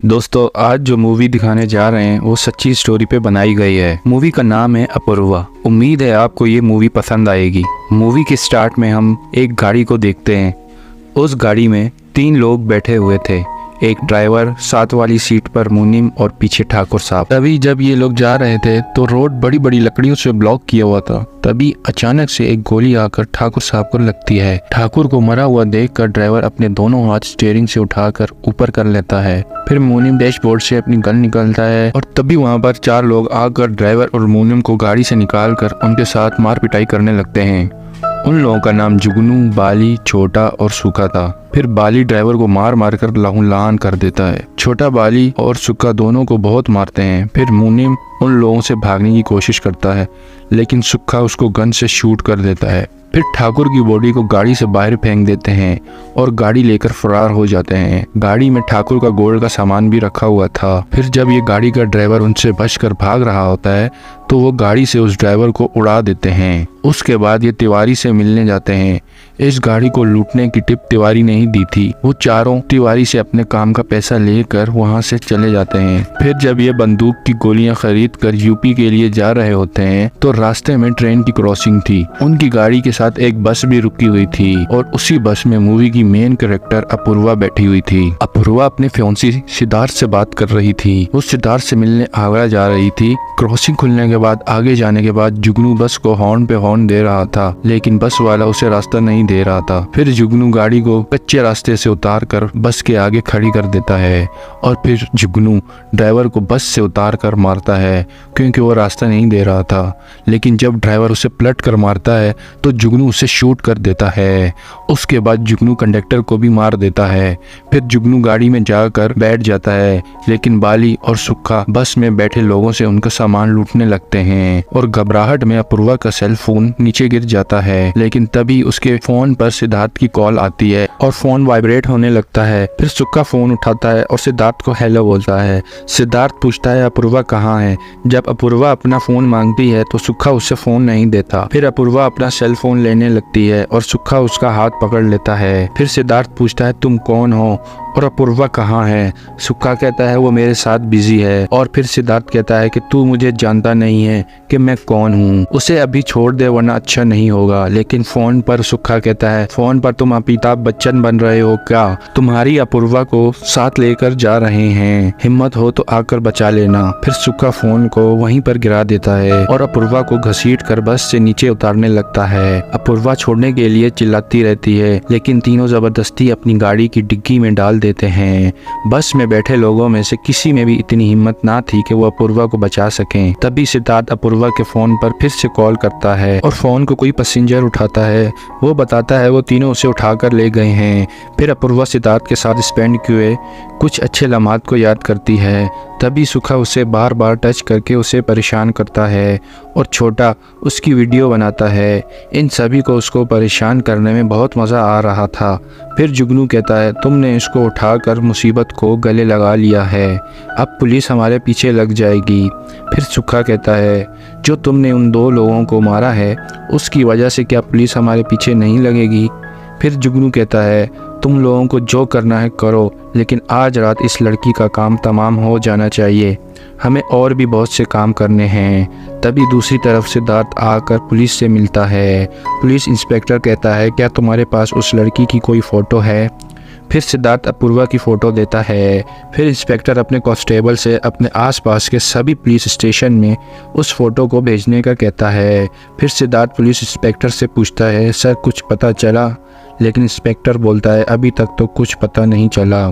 दोस्तों आज जो मूवी दिखाने जा रहे हैं वो सच्ची स्टोरी पे बनाई गई है। मूवी का नाम है अपूर्वा। उम्मीद है आपको ये मूवी पसंद आएगी। मूवी के स्टार्ट में हम एक गाड़ी को देखते हैं। उस गाड़ी में 3 लोग बैठे हुए थे, एक ड्राइवर, साथ वाली सीट पर मुनीम और पीछे ठाकुर साहब। तभी जब ये लोग जा रहे थे तो रोड बड़ी बड़ी लकड़ियों से ब्लॉक किया हुआ था। तभी अचानक से एक गोली आकर ठाकुर साहब को लगती है। ठाकुर को मरा हुआ देखकर ड्राइवर अपने दोनों हाथ स्टीयरिंग से उठाकर ऊपर कर लेता है। फिर मुनीम डैशबोर्ड से अपनी गन निकालता है और तभी वहाँ पर 4 लोग आकर ड्राइवर और मुनीम को गाड़ी से निकालकर उनके साथ मार पिटाई करने लगते हैं। उन लोगों का नाम जुगनू, बाली, छोटा और सूखा था। फिर बाली ड्राइवर को मार मार कर लहूलुहान कर देता है। छोटा बाली और सूखा दोनों को बहुत मारते हैं। फिर मुनीम उन लोगों से भागने की कोशिश करता है, लेकिन सूखा उसको गन से शूट कर देता है। फिर ठाकुर की बॉडी को गाड़ी से बाहर फेंक देते हैं और गाड़ी लेकर फरार हो जाते हैं। गाड़ी में ठाकुर का गोल्ड का सामान भी रखा हुआ था। फिर जब ये गाड़ी का ड्राइवर उनसे बचकर भाग रहा होता है तो वो गाड़ी से उस ड्राइवर को उड़ा देते हैं। उसके बाद ये तिवारी से मिलने जाते हैं। इस गाड़ी को लूटने की टिप तिवारी ने ही दी थी। वो चारों तिवारी से अपने काम का पैसा लेकर वहाँ से चले जाते हैं। फिर जब ये बंदूक की गोलियां खरीद कर यूपी के लिए जा रहे होते हैं तो रास्ते में ट्रेन की क्रॉसिंग थी। उनकी गाड़ी के साथ एक बस भी रुकी हुई थी और उसी बस में मूवी की मेन कैरेक्टर अपूर्वा बैठी हुई थी। अपूर्वा अपने फियांसी सिद्धार्थ से बात कर रही थी। वो सिद्धार्थ से मिलने आगरा जा रही थी। क्रॉसिंग खुलने के बाद आगे जाने के बाद जुगनू बस को हॉर्न पे हॉर्न दे रहा था, लेकिन बस वाला उसे रास्ता नहीं दे रहा था। फिर जुगनू गाड़ी को कच्चे रास्ते से उतार कर बस के आगे खड़ी कर देता है और फिर जुगनू ड्राइवर को बस से उतार कर मारता है क्योंकि वो रास्ता नहीं दे रहा था। लेकिन जब ड्राइवर उसे पलट कर मारता है तो जुगनू उसे शूट कर देता है। उसके बाद जुगनू कंडक्टर को भी मार देता है। फिर जुगनू गाड़ी में जाकर बैठ जाता है, लेकिन बाली और सुक्खा बस में बैठे लोगों से उनका सामान लूटने लगते हैं और घबराहट में अपूर्वा का सेल फोन नीचे गिर जाता है। लेकिन तभी उसके फोन पर सिद्धार्थ की कॉल आती है और फोन वाइब्रेट होने लगता है। फिर सुक्खा फोन उठाता है और सिद्धार्थ को हेलो बोलता है। सिद्धार्थ पूछता है अपूर्वा कहाँ है। जब अपूर्वा अपना फोन मांगती है तो सुक्खा उसे फोन नहीं देता। फिर अपूर्वा अपना सेल फोन लेने लगती है और सुक्खा उसका हाथ पकड़ लेता है। फिर सिद्धार्थ पूछता है तुम कौन हो और अपूर्वा कहाँ है। सुक्खा कहता है वो मेरे साथ बिजी है और फिर सिद्धार्थ कहता है कि तू मुझे जानता नहीं है कि मैं कौन हूँ, उसे अभी छोड़ दे वरना अच्छा नहीं होगा। लेकिन फोन पर सुक्खा कहता है फोन पर तुम अमिताभ बच्चन बन रहे हो क्या, तुम्हारी अपूर्वा को साथ लेकर जा रहे हैं, हिम्मत हो तो आकर बचा लेना। फिर सुक्खा फोन को वहीं पर गिरा देता है और अपूर्वा को घसीट कर बस से नीचे उतारने लगता है। अपूर्वा छोड़ने के लिए चिल्लाती रहती है, लेकिन तीनों जबरदस्ती अपनी गाड़ी की डिग्गी में डाल देते हैं। बस में बैठे लोगों में से किसी में भी इतनी हिम्मत ना थी कि वो अपूर्वा को बचा सकें। तभी सिद्धार्थ अपूर्वा के फोन पर फिर से कॉल करता है और फोन को कोई पैसेंजर उठाता है। वो बताता है वो तीनों उसे उठाकर ले गए हैं। फिर अपूर्वा सिद्धार्थ के साथ स्पेंड किए कुछ अच्छे लम्हात को याद करती है। तभी सुखा उसे बार बार टच करके उसे परेशान करता है और छोटा उसकी वीडियो बनाता है। इन सभी को उसको परेशान करने में बहुत मज़ा आ रहा था। फिर जुगनू कहता है तुमने इसको उठाकर मुसीबत को गले लगा लिया है, अब पुलिस हमारे पीछे लग जाएगी। फिर सुखा कहता है जो तुमने उन 2 लोगों को मारा है उसकी वजह से क्या पुलिस हमारे पीछे नहीं लगेगी। फिर जुगनू कहता है तुम लोगों को जो करना है करो, लेकिन आज रात इस लड़की का काम तमाम हो जाना चाहिए, हमें और भी बहुत से काम करने हैं। तभी दूसरी तरफ सिद्धार्थ आकर पुलिस से मिलता है। पुलिस इंस्पेक्टर कहता है क्या तुम्हारे पास उस लड़की की कोई फ़ोटो है। फिर सिद्धार्थ अपूर्वा की फ़ोटो देता है। फिर इंस्पेक्टर अपने कांस्टेबल से अपने आसपास के सभी पुलिस स्टेशन में उस फ़ोटो को भेजने का कहता है। फिर सिद्धार्थ पुलिस इंस्पेक्टर से पूछता है सर कुछ पता चला, लेकिन इंस्पेक्टर बोलता है अभी तक तो कुछ पता नहीं चला।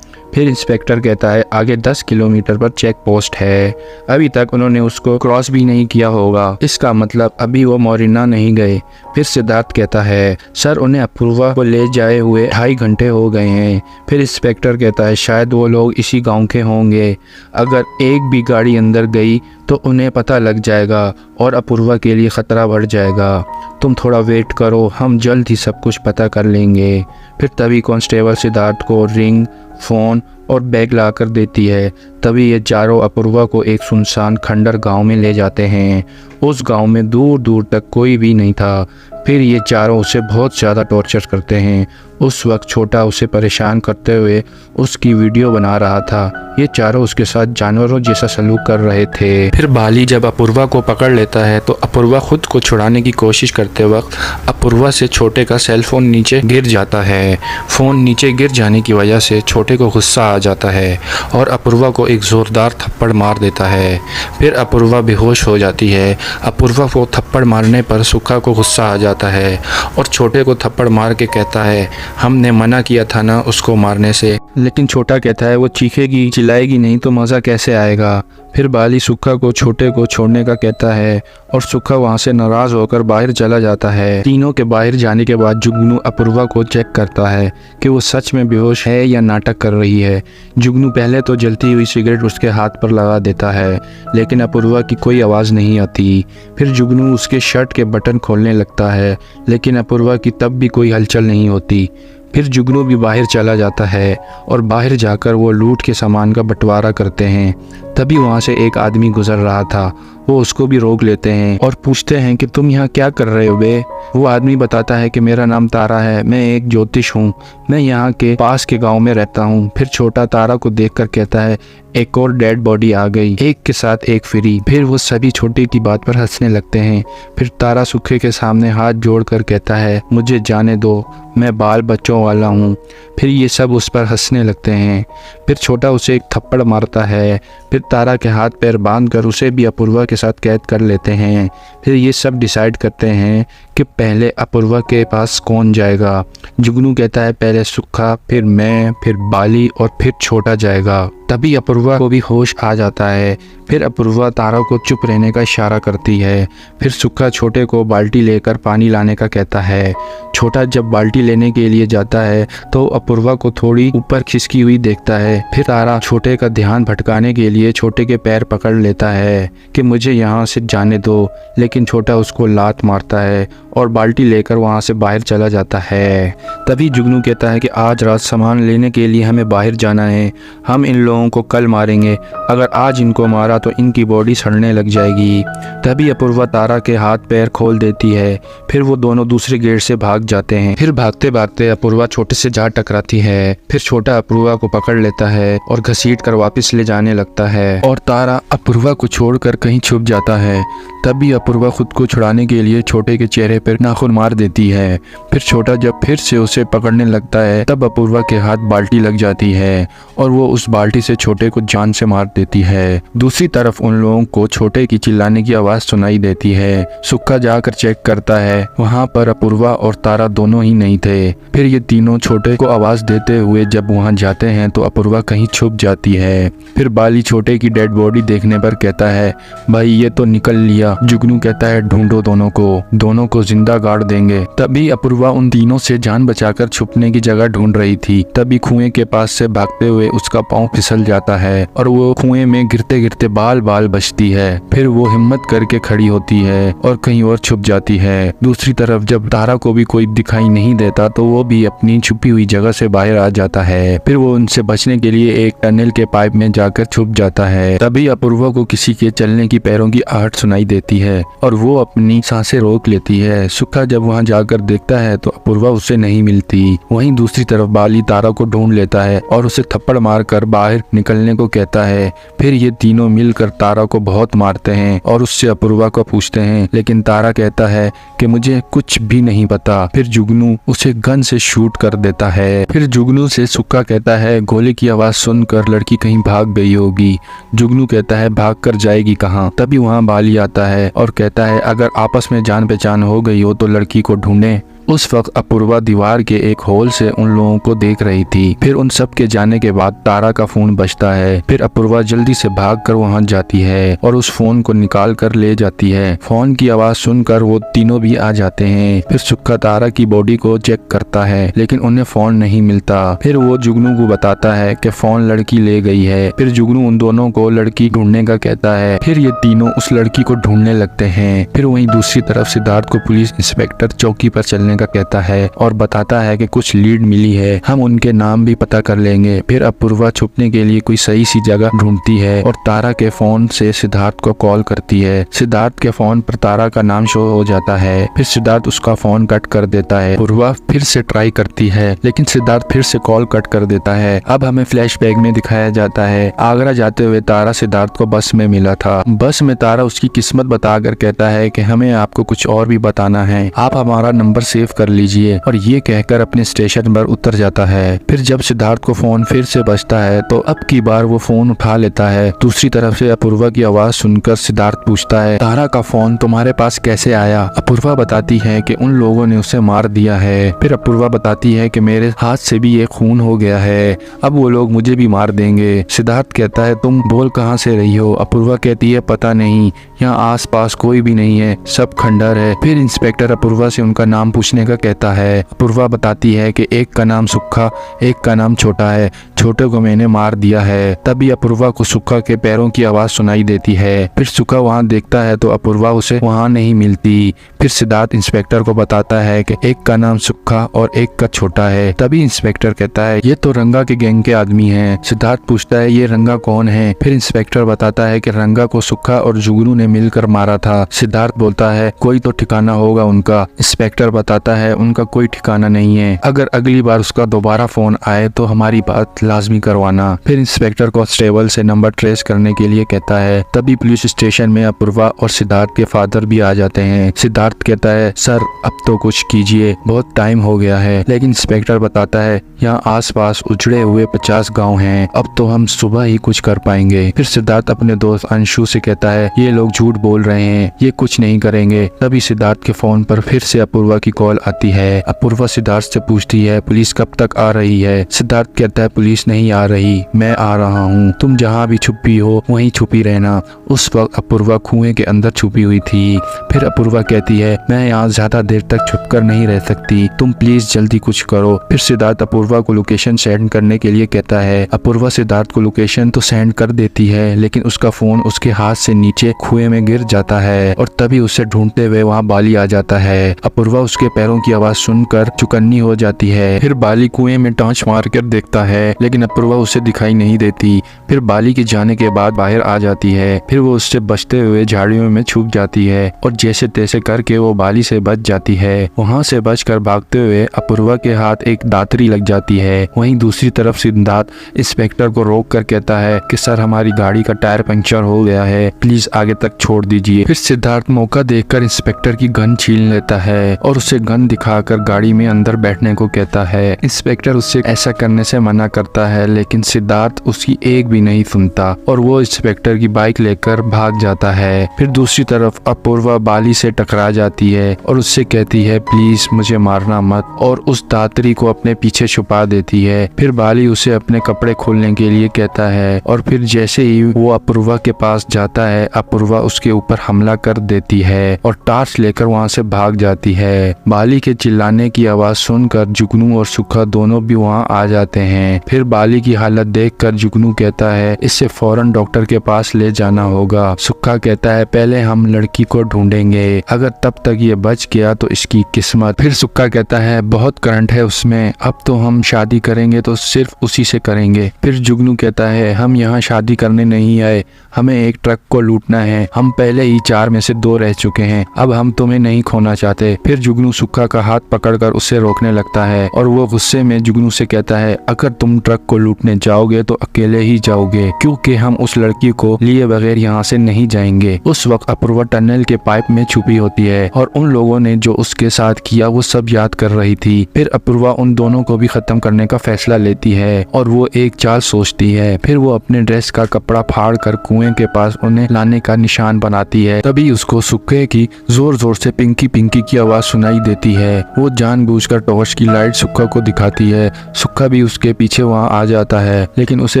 फिर इंस्पेक्टर कहता है आगे 10 किलोमीटर पर चेक पोस्ट है, अभी तक उन्होंने उसको क्रॉस भी नहीं किया होगा, इसका मतलब अभी वो मोरिना नहीं गए। फिर सिद्धार्थ कहता है सर उन्हें अपूर्वा को ले जाए हुए 2.5 घंटे हो गए हैं। फिर इंस्पेक्टर कहता है शायद वो लोग इसी गांव के होंगे, अगर एक भी गाड़ी अंदर गई तो उन्हें पता लग जाएगा और अपूर्वा के लिए ख़तरा बढ़ जाएगा, तुम थोड़ा वेट करो, हम जल्द ही सब कुछ पता कर लेंगे। फिर तभी कांस्टेबल सिद्धार्थ को रिंग, फ़ोन और बैग ला कर देती है। तभी ये चारों अपूर्वा को एक सुनसान खंडर गांव में ले जाते हैं। उस गांव में दूर दूर तक कोई भी नहीं था। फिर ये चारों उसे बहुत ज़्यादा टॉर्चर करते हैं। उस वक्त छोटा उसे परेशान करते हुए उसकी वीडियो बना रहा था। ये चारों उसके साथ जानवरों जैसा सलूक कर रहे थे। फिर बाली जब अपूर्वा को पकड़ लेता है तो अपूर्वा खुद को छुड़ाने की कोशिश करते वक्त अपूर्वा से छोटे का सेल फोन नीचे गिर जाता है। फ़ोन नीचे गिर जाने की वजह से छोटे को गुस्सा आ जाता है और अपूर्वा को एक ज़ोरदार थप्पड़ मार देता है। फिर अपूर्वा बेहोश हो जाती है। अपूर्वा को थप्पड़ मारने पर सुखा को गुस्सा आ जाता है और छोटे को थप्पड़ मार के कहता है, हमने मना किया था ना उसको मारने से। लेकिन छोटा कहता है वो चीखेगी चिल्लाएगी नहीं तो मज़ा कैसे आएगा। फिर बाली सुखा को छोटे को छोड़ने का कहता है और सुखा वहाँ से नाराज़ होकर बाहर चला जाता है। तीनों के बाहर जाने के बाद जुगनू अपूर्वा को चेक करता है कि वो सच में बेहोश है या नाटक कर रही है। जुगनू पहले तो जलती हुई सिगरेट उसके हाथ पर लगा देता है लेकिन अपूर्वा की कोई आवाज़ नहीं आती। फिर जुगनू उसके शर्ट के बटन खोलने लगता है लेकिन अपूर्वा की तब भी कोई हलचल नहीं होती। फिर जुगनू भी बाहर चला जाता है और बाहर जाकर वो लूट के सामान का बंटवारा करते हैं। तभी वहाँ से एक आदमी गुजर रहा था। वो उसको भी रोक लेते हैं और पूछते हैं कि तुम यहाँ क्या कर रहे हो बे। वो आदमी बताता है कि मेरा नाम तारा है, मैं एक ज्योतिष हूँ, मैं यहाँ के पास के गांव में रहता हूँ। फिर छोटा तारा को देखकर कहता है एक और डेड बॉडी आ गई, एक के साथ एक फ्री। फिर वो सभी छोटे की बात पर हंसने लगते हैं। फिर तारा सुखे के सामने हाथ जोड़कर कहता है मुझे जाने दो, मैं बाल बच्चों वाला हूँ। फिर ये सब उस पर हंसने लगते हैं। फिर छोटा उसे एक थप्पड़ मारता है। फिर तारा के हाथ पैर बांधकर उसे भी अपूर्वा के साथ कैद कर लेते हैं। फिर ये सब डिसाइड करते हैं कि पहले अपूर्वा के पास कौन जाएगा। जुगनू कहता है पहले सुखा, फिर मैं, फिर बाली और फिर छोटा जाएगा। तभी अपूर्वा को भी होश आ जाता है। फिर अपूर्वा तारा को चुप रहने का इशारा करती है। फिर सुखा छोटे को बाल्टी लेकर पानी लाने का कहता है। छोटा जब बाल्टी लेने के लिए जाता है तो अपूर्वा को थोड़ी ऊपर खिसकी हुई देखता है। फिर तारा छोटे का ध्यान भटकाने के लिए छोटे के पैर पकड़ लेता है कि मुझे यहाँ से जाने दो, लेकिन छोटा उसको लात मारता है और बाल्टी लेकर वहाँ से बाहर चला जाता है। तभी जुगनू कहता है कि आज रात सामान लेने के लिए हमें बाहर जाना है, हम इन लोगों को कल मारेंगे, अगर आज इनको मारा तो इनकी बॉडी सड़ने लग जाएगी। तभी अपूर्वा तारा के हाथ पैर खोल देती है। फिर वो दोनों दूसरे गेट से भाग जाते हैं। फिर भागते भागते अपूर्वा छोटे से जा टकराती है। फिर छोटा अपूर्वा को पकड़ लेता है और घसीट कर वापस ले जाने लगता है और तारा अपूर्वा को छोड़कर कहीं छुप जाता है। तभी अपूर्वा खुद को छुड़ाने के लिए छोटे के चेहरे पर नाखून मार देती है। फिर छोटा जब फिर से उसे पकड़ने लगता है तब अपूर्वा के हाथ बाल्टी लग जाती है और वो उस बाल्टी से छोटे को जान से मार देती है। दूसरी तरफ उन लोगों को छोटे की चिल्लाने की आवाज़ सुनाई देती है। सुक्का जाकर चेक करता है, वहाँ पर अपूर्वा और तारा दोनों ही नहीं थे। फिर ये तीनों छोटे को आवाज़ देते हुए जब वहाँ जाते हैं तो अपूर्वा कहीं छुप जाती है। फिर बाली छोटे की डेड बॉडी देखने पर कहता है भाई ये तो निकल लिया। जुगनू कहता है ढूंढो दोनों को जिंदा गाड़ देंगे। तभी अपूर्वा उन तीनों से जान बचाकर छुपने की जगह ढूंढ रही थी। तभी कुएं के पास से भागते हुए उसका पाँव फिसल जाता है और वो कुएं में गिरते गिरते बाल बाल बचती है। फिर वो हिम्मत करके खड़ी होती है और कहीं और छुप जाती है। दूसरी तरफ जब तारा को भी कोई दिखाई नहीं देता तो वो भी अपनी छुपी हुई जगह से बाहर आ जाता है। फिर वो उनसे बचने के लिए एक टनल के पाइप में जाकर छुप जाता है। तभी अपूर्वा को किसी के चलने की पैरों की आहट सुनाई देती है और वो अपनी सांसें रोक लेती है। सुखा जब वहाँ जाकर देखता है तो अपूर्वा उसे नहीं मिलती। वहीं दूसरी तरफ बाली तारा को ढूंढ लेता है और उसे थप्पड़ मारकर बाहर निकलने को कहता है। फिर ये तीनों मिलकर तारा को बहुत मारते हैं और उससे अपूर्वा को पूछते हैं, लेकिन तारा कहता है कि मुझे कुछ भी नहीं पता। फिर जुगनू उसे गन से शूट कर देता है। फिर जुगनू से सुक्का कहता है गोली की आवाज सुनकर लड़की कहीं भाग गई होगी। जुगनू कहता है भाग कर जाएगी कहाँ। तभी वहाँ बाली आता है और कहता है अगर आपस में जान पहचान हो गई हो तो लड़की को ढूंढें। उस वक्त अपूर्वा दीवार के एक होल से उन लोगों को देख रही थी। फिर उन सब के जाने के बाद तारा का फोन बजता है। फिर अपूर्वा जल्दी से भागकर वहां जाती है और उस फोन को निकाल कर ले जाती है। फोन की आवाज सुनकर वो तीनों भी आ जाते हैं। फिर सुक्का तारा की बॉडी को चेक करता है लेकिन उन्हें फोन नहीं मिलता। फिर वो जुगनू को बताता है कि फोन लड़की ले गई है। फिर जुगनू उन दोनों को लड़की ढूंढने का कहता है। फिर ये तीनों उस लड़की को ढूंढने लगते हैं। फिर वहीं दूसरी तरफ सिद्धार्थ को पुलिस इंस्पेक्टर चौकी पर चलने निकालने का कहता है और बताता है कि कुछ लीड मिली है, हम उनके नाम भी पता कर लेंगे। फिर अपूर्वा छुपने के लिए कोई सही सी जगह ढूंढती है और तारा के फोन से सिद्धार्थ को कॉल करती है। सिद्धार्थ के फोन पर तारा का नाम शो हो जाता है। फिर सिद्धार्थ उसका फोन कट कर देता है। अपूर्वा फिर से ट्राई करती है लेकिन सिद्धार्थ फिर से कॉल कट कर देता है। अब हमें फ्लैशबैक में दिखाया जाता है आगरा जाते हुए तारा सिद्धार्थ को बस में मिला था। बस में तारा उसकी किस्मत बताकर कहता है कि हमें आपको कुछ और भी बताना है, आप हमारा नंबर सेव कर लीजिए, और ये कहकर अपने स्टेशन पर उतर जाता है। फिर जब सिद्धार्थ को फोन फिर से बजता है तो अब की बार वो फोन उठा लेता है। दूसरी तरफ से अपूर्वा की आवाज सुनकर सिद्धार्थ पूछता है, तारा का फोन तुम्हारे पास कैसे आया? अपूर्वा बताती है कि उन लोगों ने उसे मार दिया है। फिर अपूर्वा बताती है कि मेरे हाथ से भी ये खून हो गया है, अब वो लोग मुझे भी मार देंगे। सिद्धार्थ कहता है तुम बोल कहाँ से रही हो? अपूर्वा कहती है पता नहीं, यहाँ आस पास कोई भी नहीं है, सब खंडर है। फिर इंस्पेक्टर अपूर्वा से उनका नाम पूछने का कहता है। अपूर्वा बताती है कि एक का नाम सुक्खा, एक का नाम छोटा है, छोटे को मैंने मार दिया है। तभी अपूर्वा को सुक्खा के पैरों की आवाज सुनाई देती है। फिर सुक्खा वहाँ देखता है तो अपूर्वा उसे वहाँ नहीं मिलती। फिर सिद्धार्थ इंस्पेक्टर को बताता है कि एक का नाम सुक्खा और एक का छोटा है। तभी इंस्पेक्टर कहता है ये तो रंगा के गैंग के आदमी हैं। सिद्धार्थ पूछता है ये रंगा कौन है? फिर इंस्पेक्टर बताता है कि रंगा को सुक्खा और जुगनू ने मिलकर मारा था। सिद्धार्थ बोलता है कोई तो ठिकाना होगा उनका। इंस्पेक्टर बताता है उनका कोई ठिकाना नहीं है, अगर अगली बार उसका दोबारा फोन आए तो हमारी बात लाजमी करवाना। फिर इंस्पेक्टर कांस्टेबल से नंबर ट्रेस करने के लिए कहता है। तभी पुलिस स्टेशन में अपूर्वा और सिद्धार्थ के फादर भी आ जाते हैं। सिद्धार्थ कहता है सर अब तो कुछ कीजिए, बहुत टाइम हो गया है। लेकिन इंस्पेक्टर बताता है यहाँ आसपास उजड़े हुए 50 गांव हैं, अब तो हम सुबह ही कुछ कर पाएंगे। फिर सिद्धार्थ अपने दोस्त अंशु से कहता है ये लोग झूठ बोल रहे हैं, ये कुछ नहीं करेंगे। तभी सिद्धार्थ के फोन पर फिर से अपूर्वा की कॉल आती है। अपूर्वा सिद्धार्थ से पूछती है पुलिस कब तक आ रही है? सिद्धार्थ कहता है पुलिस नहीं आ रही, मैं आ रहा हूँ, तुम जहाँ भी छुपी हो वहीं छुपी रहना। उस वक्त अपूर्वा कुएं के अंदर छुपी हुई थी। फिर अपूर्वा कहती है मैं यहाँ ज्यादा देर तक छुपकर नहीं रह सकती, तुम प्लीज जल्दी कुछ करो। फिर सिद्धार्थ अपूर्वा को लोकेशन सेंड करने के लिए कहता है। अपूर्वा सिद्धार्थ को लोकेशन तो सेंड कर देती है लेकिन उसका फोन उसके हाथ से नीचे कुएं में गिर जाता है और तभी उसे ढूंढते हुए वहाँ बाली आ जाता है। अपूर्वा उसके पैरों की आवाज सुनकर चुकन्नी हो जाती है। फिर बाली कुएं में टांच मार कर देखता है लेकिन अपूर्वा उसे दिखाई नहीं देती। फिर बाली के जाने के बाद बाहर आ जाती है। फिर वो उससे बचते हुए झाड़ियों में छुप जाती है और जैसे तैसे करके वो बाली से बच जाती है। वहाँ से बचकर भागते हुए अपूर्वा के हाथ एक दातरी लग जाती है। वहीं दूसरी तरफ सिद्धार्थ इंस्पेक्टर को रोक कर कहता है कि सर हमारी गाड़ी का टायर पंक्चर हो गया है, प्लीज आगे तक छोड़ दीजिए। फिर सिद्धार्थ मौका देखकर इंस्पेक्टर की गन छीन लेता है और उसे गन दिखाकर गाड़ी में अंदर बैठने को कहता है। इंस्पेक्टर उससे ऐसा करने से मना करता है लेकिन सिद्धार्थ उसकी एक भी नहीं सुनता और वो इंस्पेक्टर की बाइक लेकर भाग जाता है। फिर दूसरी तरफ अपूर्वा बाली से टकरा जाती है और उससे कहती है प्लीज मुझे मारना मत, और उस दातरी को अपने पीछे छुपा देती है। फिर बाली उसे अपने कपड़े खोलने के लिए कहता है और फिर जैसे ही वो अपूर्वा के पास जाता है अपूर्वा उसके ऊपर हमला कर देती है और टार्च लेकर वहाँ से भाग जाती है। बाली के चिल्लाने की आवाज सुनकर जुगनू और सुक्खा दोनों भी वहाँ आ जाते हैं। फिर बाली की हालत देखकर जुगनू कहता है इससे फौरन डॉक्टर के पास ले जाना होगा। सुक्खा कहता है पहले हम लड़की को ढूंढेंगे, अगर तब तक ये बच गया तो इसकी किस्मत। फिर सुक्खा कहता है बहुत करंट है उसमें, अब तो हम शादी करेंगे तो सिर्फ उसी से करेंगे। फिर जुगनू कहता है हम यहाँ शादी करने नहीं आए, हमें एक ट्रक को लूटना है, हम पहले ही 4 में से 2 रह चुके हैं, अब हम तुम्हें नहीं खोना चाहते। फिर जुगनू सुक्खा का हाथ पकड़कर उसे रोकने लगता है और वो गुस्से में जुगनू से कहता है अगर तुम ट्रक को लूटने जाओगे तो अकेले ही जाओगे, क्योंकि हम उस लड़की को लिए बगैर यहाँ से नहीं जाएंगे। उस वक्त अपूर्वा टनल के पाइप में छुपी होती है और उन लोगों ने जो उसके साथ किया वो सब याद कर रही थी। फिर अपूर्वा उन दोनों को भी खत्म करने का फैसला लेती है और वो एक चाल सोचती है। फिर वो अपने ड्रेस का कपड़ा फाड़ कर कुएं के पास उन्हें लाने का निशान बनाती है। तभी उसको सुक्खे की जोर जोर से पिंकी पिंकी की आवाज सुनाई देती है। वो जानबूझकर टॉर्च की लाइट सुक्खा को दिखाती है। सुक्खा भी उसके पीछे वहाँ आ जाता है लेकिन उसे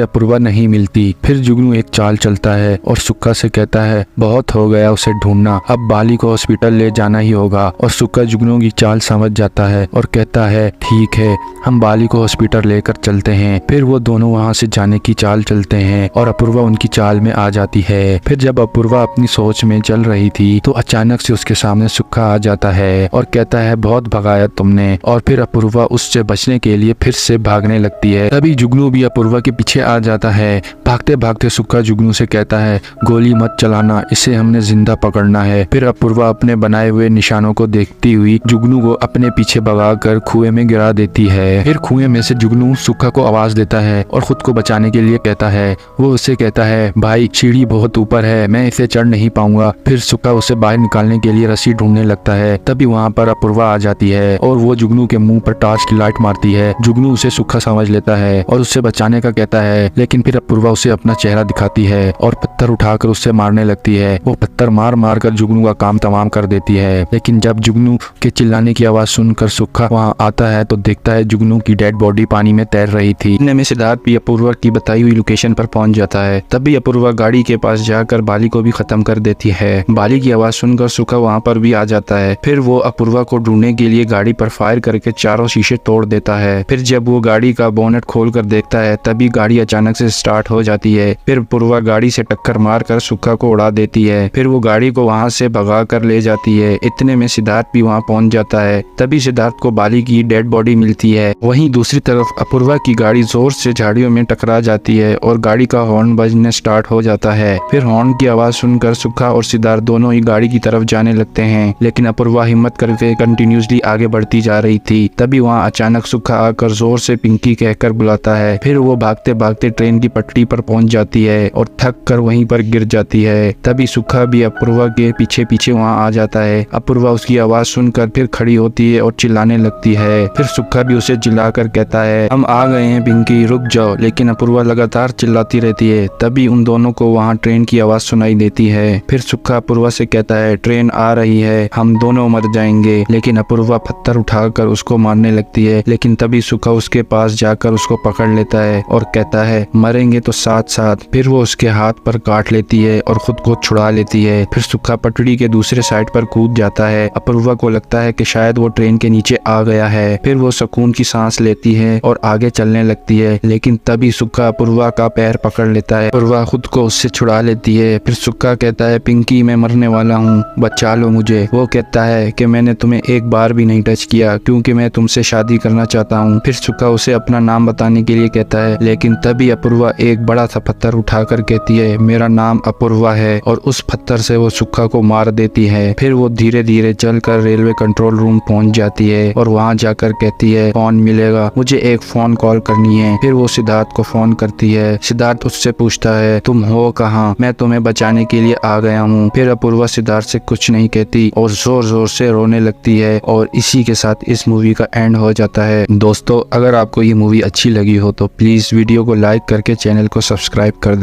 अपूर्वा नहीं मिलती। फिर जुगनू एक चाल चलता है और सुक्खा से कहता है बहुत हो गया उसे ढूंढना, अब बाली को हॉस्पिटल ले जाना ही होगा। और सुक्खा जुगनू की चाल समझ जाता है और कहता है ठीक है हम बाली को हॉस्पिटल लेकर चलते हैं। फिर वो दोनों वहाँ से जाने की चाल चलते हैं और अपूर्वा उनकी चाल में आ जाती है। फिर जब अपूर्वा अपनी सोच में चल रही थी तो अचानक से उसके सामने सुक्खा आ जाता है और कहता है बहुत भगाया तुमने। और फिर अपूर्वा उससे बचने के लिए फिर से भागने लगती है। तभी जुगनू भी अपूर्वा के पीछे आ जाता है। भागते भागते सुक्खा जुगनू से कहता है गोली मत चलाना, इसे हमने जिंदा पकड़ना है। फिर अपूर्वा अपने बनाए हुए निशानों को देखती हुई जुगनू को अपने पीछे भगाकर कुएं में गिरा देती है। फिर कुएं में से जुगनू सुक्खा को आवाज देता है और खुद को बचाने के लिए कहता है। वो उससे कहता है भाई सीढ़ी बहुत ऊपर है, मैं इसे चढ़ नहीं पाऊंगा। फिर सुक्खा उसे बाहर निकालने के लिए रस्सी ढूंढने लगता है। तभी वहाँ पर अपूर्वा आ जाती है और वो जुगनू के मुंह पर टॉर्च की लाइट मारती है। जुगनू उसे सुक्खा समझ लेता है और उससे बचाने का कहता है, लेकिन फिर अपूर्वा उसे अपना चेहरा दिखाती है और पत्थर उठाकर उससे मारने लगती है। वो पत्थर मार मार कर जुगनू का काम तमाम कर देती है। लेकिन जब जुगनू के चिल्लाने की आवाज सुनकर सुक्खा वहाँ आता है तो देखता है जुगनू की डेड बॉडी पानी में तैर रही थी। इतने में सिद्धार्थ भी अपूर्वा की बताई हुई लोकेशन पर पहुंच जाता है। तभी अपूर्वा गाड़ी के पास जाकर बाली को भी खत्म कर देती है। बाली की आवाज सुनकर सुक्खा वहाँ पर भी आ जाता है। फिर वो अपूर्वा को ढूंढने के लिए गाड़ी पर फायर करके चारों शीशे तोड़ देता है। फिर जब वो गाड़ी का बोनेट खोल कर देखता है तभी गाड़ी अचानक से स्टार्ट हो जाती है। फिर अपूर्वा गाड़ी से टक्कर मार कर सुक्खा को उड़ा देती है। फिर वो गाड़ी को वहाँ से भगा कर ले जाती है। इतने में सिद्धार्थ भी वहाँ पहुँच जाता है। तभी सिद्धार्थ को बाली की डेड बॉडी मिलती है। वहीं दूसरी तरफ अपूर्वा की गाड़ी जोर से झाड़ियों में टकरा जाती है और गाड़ी का हॉर्न बजने स्टार्ट हो जाता है। फिर हॉर्न की आवाज सुनकर सुक्खा और सिद्धार्थ दोनों ही गाड़ी की तरफ जाने लगते हैं। लेकिन अपूर्वा हिम्मत करके कंटिन्यूसली आगे बढ़ती जा रही थी। तभी वहाँ अचानक सुक्खा आकर जोर से पिंकी कहकर बुलाता है। फिर वो भागते भागते ट्रेन की पटरी पर पहुंच जाती है और थक कर वहीं पर गिर जाती है। तभी सुक्खा भी अपूर्वा के पीछे पीछे वहाँ आ जाता है। अपूर्वा उसकी आवाज सुनकर फिर खड़ी होती है और चिल्लाने लगती है। फिर सुक्खा भी उसे चिल्लाकर कहता है हम आ गए हैं पिंकी, रुक जाओ। लेकिन अपूर्वा लगातार चिल्लाती रहती है। तभी उन दोनों को वहाँ ट्रेन की आवाज सुनाई देती है। फिर सुक्खा अपूर्वा से कहता है ट्रेन आ रही है, हम दोनों मर जाएंगे। लेकिन अपूर्वा पत्थर उठाकर उसको मारने लगती है। लेकिन तभी सुक्खा उसके पास जाकर उसको पकड़ लेता है और कहता है मरेंगे तो साथ साथ। फिर वो उसके हाथ पर काट लेती है और खुद को छुड़ा लेती है। फिर सुक्खा पटड़ी के दूसरे साइड पर कूद जाता है। अपूर्वा को लगता है कि शायद वो ट्रेन के नीचे आ गया है। फिर वो सुकून की सांस लेती है और आगे चलने लगती है। लेकिन तभी सुक्खा अपूर्वा का पैर पकड़ लेता है। अपूर्वा खुद को उससे छुड़ा लेती है। फिर सुक्खा कहता है पिंकी मैं मरने वाला हूँ, बचा लो मुझे। वो कहता है कि मैंने तुम्हें एक बार भी नहीं टच किया क्योंकि मैं तुमसे शादी करना चाहता हूँ। फिर सुक्खा उसे अपना नाम बताने के लिए कहता है। लेकिन तभी अपूर्वा एक बड़ा सा पत्थर उठाकर कहती है मेरा नाम अपूर्वा है और उस पत्थर से वो सुक्खा को मार देती है। फिर वो धीरे धीरे चलकर रेलवे कंट्रोल रूम पहुंच जाती है और वहां जाकर कहती है फोन मिलेगा, मुझे एक फोन कॉल करनी है। फिर वो सिद्धार्थ को फोन करती है। सिद्धार्थ उससे पूछता है तुम हो कहाँ, मैं तुम्हें बचाने के लिए आ गया हूँ। फिर अपूर्वा सिद्धार्थ से कुछ नहीं कहती और जोर जोर से रोने लगती है और इसी के साथ इस मूवी का एंड हो जाता है। दोस्तों अगर आपको ये मूवी अच्छी लगी हो तो प्लीज वीडियो को लाइक करके चैनल को सब्सक्राइब कर दें।